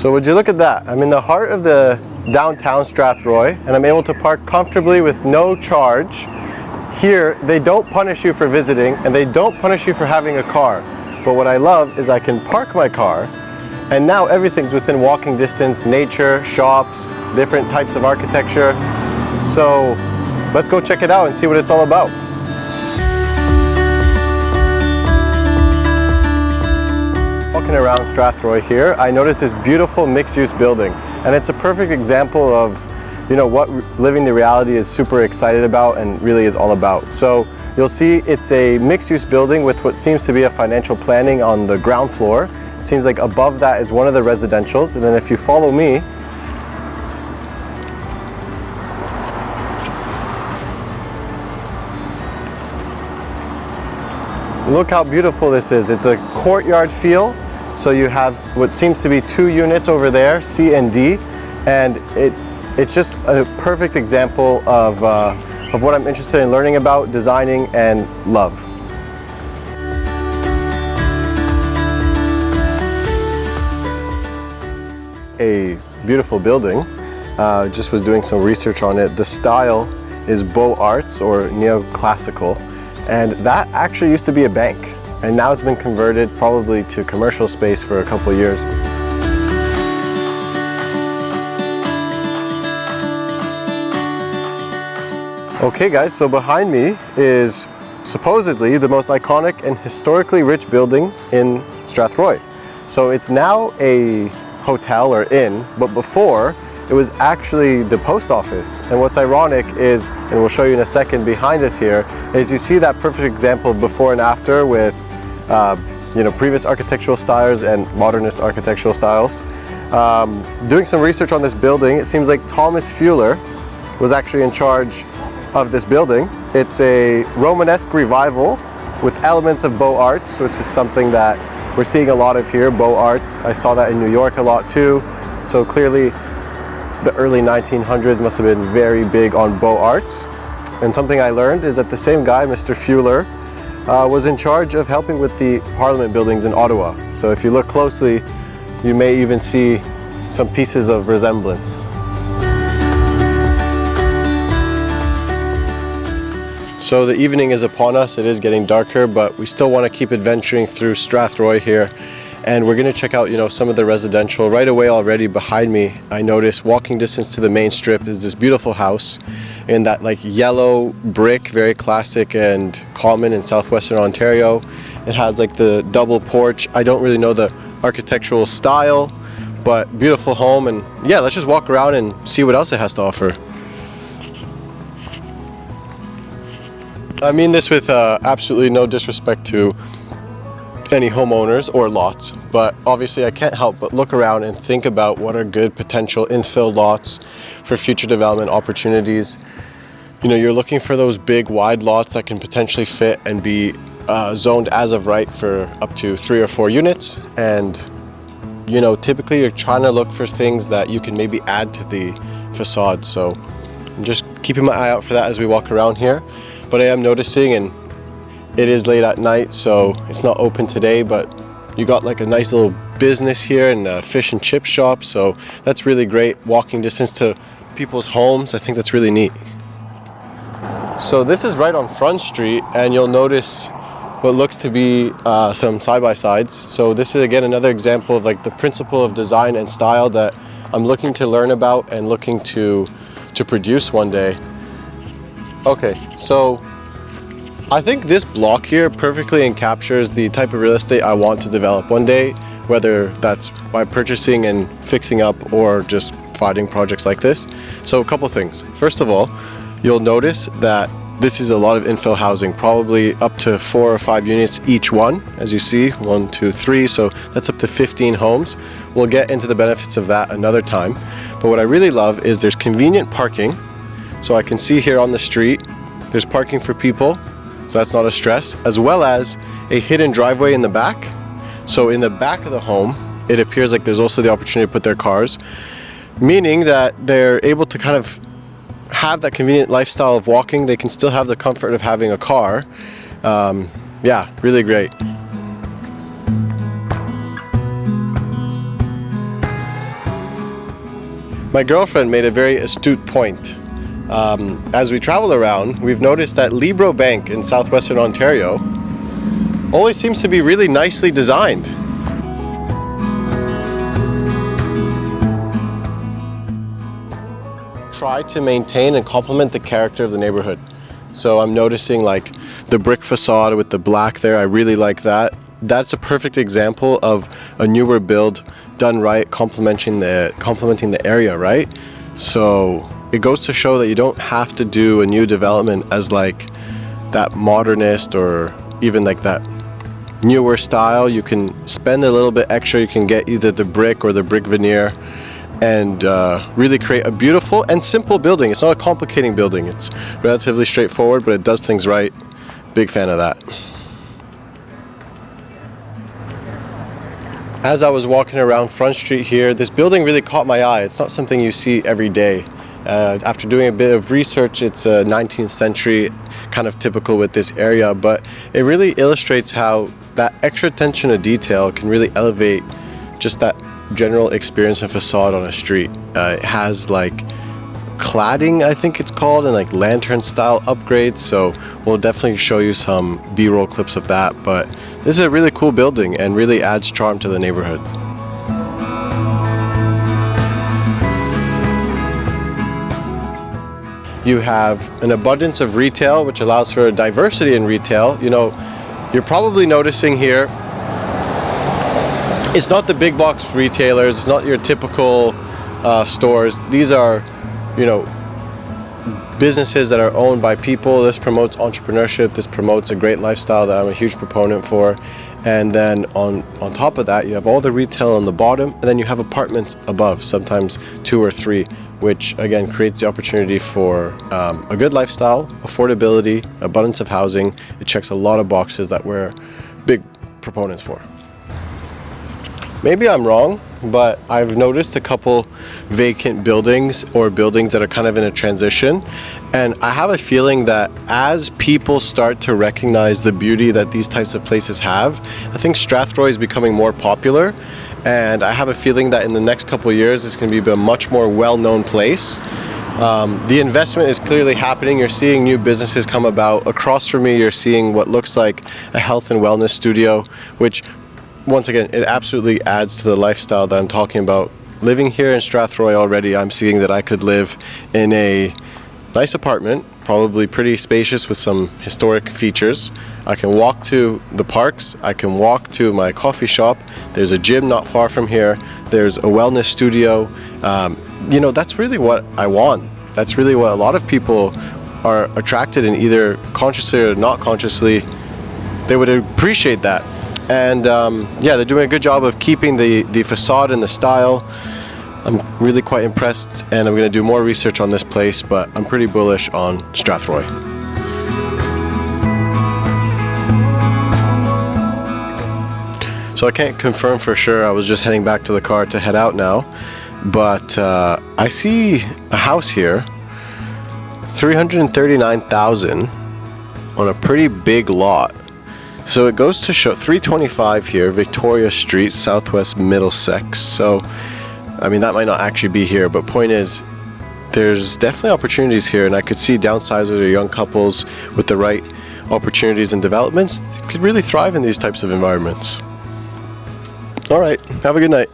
So would you look at that? I'm in the heart of the downtown Strathroy, and I'm able to park comfortably with no charge. Here, they don't punish you for visiting, and they don't punish you for having a car. But what I love is I can park my car, and now everything's within walking distance, nature, shops, different types of architecture. So let's go check it out and see what it's all about. Walking around Strathroy here, I noticed this beautiful mixed-use building, and it's a perfect example of, you know, what Living the Reality is super excited about and really is all about. So you'll see it's a mixed-use building with what seems to be a financial planning on the ground floor. It seems like above that is one of the residentials, and then if you follow me, look how beautiful this is. It's a courtyard feel. So you have what seems to be 2 units over there, C and D, and it's just a perfect example of what I'm interested in learning about, designing, and love. A beautiful building. Just was doing some research on it. The style is Beaux Arts or neoclassical, and that actually used to be a bank. And now it's been converted probably to commercial space for a couple years. Okay guys, so behind me is supposedly the most iconic and historically rich building in Strathroy. So it's now a hotel or inn, but before it was actually the post office. And what's ironic is, and we'll show you in a second behind us here, is you see that perfect example of before and after with you know, previous architectural styles and modernist architectural styles. Doing some research on this building, it seems like Thomas Fuller was actually in charge of this building. It's a Romanesque revival with elements of Beaux Arts, which is something that we're seeing a lot of here, Beaux Arts. I saw that in New York a lot too. So clearly the early 1900s must have been very big on Beaux Arts. And something I learned is that the same guy, Mr. Fuller, was in charge of helping with the Parliament buildings in Ottawa. So if you look closely, you may even see some pieces of resemblance. So the evening is upon us. It is getting darker, but we still want to keep adventuring through Strathroy here. And we're going to check out, you know, some of the residential. Right away already behind me, I noticed walking distance to the main strip is this beautiful house in that like yellow brick, very classic and common in southwestern Ontario. It has like the double porch. I don't really know the architectural style, but beautiful home. And yeah, let's just walk around and see what else it has to offer. I mean this with absolutely no disrespect to any homeowners or lots, but obviously I can't help but look around and think about what are good potential infill lots for future development opportunities. You know, you're looking for those big wide lots that can potentially fit and be zoned as of right for up to 3 or 4 units, and you know, typically you're trying to look for things that you can maybe add to the facade. So I'm just keeping my eye out for that as we walk around here. But I am noticing, and it is late at night, so it's not open today, but you got like a nice little business here and a fish and chip shop, so that's really great. Walking distance to people's homes, I think that's really neat. So this is right on Front Street, and you'll notice what looks to be some side-by-sides. So this is again another example of like the principle of design and style that I'm looking to learn about and looking to produce one day. Okay, so I think this block here perfectly encaptures the type of real estate I want to develop one day, whether that's by purchasing and fixing up or just finding projects like this. So a couple things. First of all, you'll notice that this is a lot of infill housing, probably up to 4 or 5 units each one, as you see, 1, 2, 3, so that's up to 15 homes. We'll get into the benefits of that another time. But what I really love is there's convenient parking. So I can see here on the street, there's parking for people, so that's not a stress, as well as a hidden driveway in the back. So in the back of the home, it appears like there's also the opportunity to put their cars, meaning that they're able to kind of have that convenient lifestyle of walking. They can still have the comfort of having a car. Yeah, really great. My girlfriend made a very astute point. As we travel around, we've noticed that Libro Bank in southwestern Ontario always seems to be really nicely designed. Try to maintain and complement the character of the neighborhood. So I'm noticing like the brick facade with the black there, I really like that. That's a perfect example of a newer build done right, complementing the area, right? So it goes to show that you don't have to do a new development as like that modernist or even like that newer style. You can spend a little bit extra, you can get either the brick or the brick veneer and really create a beautiful and simple building. It's not a complicating building, it's relatively straightforward, but it does things right. Big fan of that. As I was walking around Front Street here, this building really caught my eye. It's not something you see every day. After doing a bit of research, it's a 19th century, kind of typical with this area, but it really illustrates how that extra attention to detail can really elevate just that general experience and facade on a street. It has like cladding, I think it's called, and like lantern style upgrades, so we'll definitely show you some B-roll clips of that, but this is a really cool building and really adds charm to the neighborhood. You have an abundance of retail, which allows for a diversity in retail. You know, you're probably noticing here, it's not the big box retailers, it's not your typical stores. These are, you know, businesses that are owned by people. This promotes entrepreneurship, this promotes a great lifestyle that I'm a huge proponent for. And then on top of that, you have all the retail on the bottom, and then you have apartments above, sometimes 2 or 3, which again creates the opportunity for a good lifestyle, affordability, abundance of housing. It checks a lot of boxes that we're big proponents for. Maybe I'm wrong, but I've noticed a couple vacant buildings or buildings that are kind of in a transition, and I have a feeling that as people start to recognize the beauty that these types of places have, I think Strathroy is becoming more popular, and I have a feeling that in the next couple of years it's going to be a much more well-known place. The investment is clearly happening. You're seeing new businesses come about. Across from me, you're seeing what looks like a health and wellness studio, which once again, it absolutely adds to the lifestyle that I'm talking about. Living here in Strathroy already, I'm seeing that I could live in a nice apartment, probably pretty spacious with some historic features. I can walk to the parks, I can walk to my coffee shop, there's a gym not far from here, there's a wellness studio. You know, that's really what I want. That's really what a lot of people are attracted in, either consciously or not consciously. They would appreciate that. And yeah, they're doing a good job of keeping the facade and the style. I'm really quite impressed, and I'm going to do more research on this place, but I'm pretty bullish on Strathroy. So I can't confirm for sure. I was just heading back to the car to head out now, but I see a house here, $339,000 on a pretty big lot. So it goes to show 325 here, Victoria Street, Southwest Middlesex. So, I mean, that might not actually be here, but point is, there's definitely opportunities here, and I could see downsizers or young couples with the right opportunities and developments could really thrive in these types of environments. All right, have a good night.